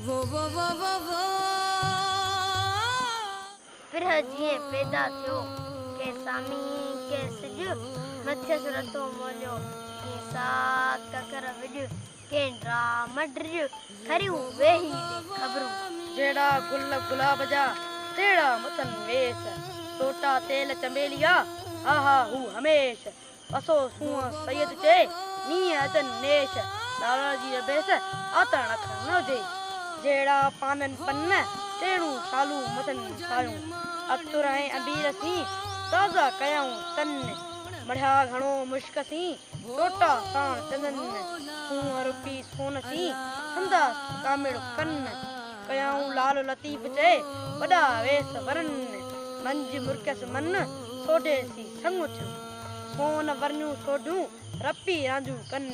वो फिर जीअं पैदा थियो के सामी के सिज मथे सुरतो मोलियो के साथ ककर विज के मड्र खरियूं वेही खबरूं जेड़ा गुल गुलाब जा तेड़ा मतन वेस टोटा तेल चमेलिया आहा हू हमेश असो सुआ सैयद चे नी अचन नेश लाला जी बेस आतण अखर न जे जेड़ा पानन पन्न तेणू सालू मतन सायूं अतुर ऐं अंबीर सी ताज़ा कयाऊं तन मढ़िया घणो मुश्क सी टोटा साण चंदन सूअं रुपी सोन सी संदा कामिड़ कन कयाऊं लाल लतीफ़ चे वॾा वेस वरन मंझ मुर्कस मन सोडे सी संग थियो सोन वरनियूं सोढूं रपी रांदियूं कन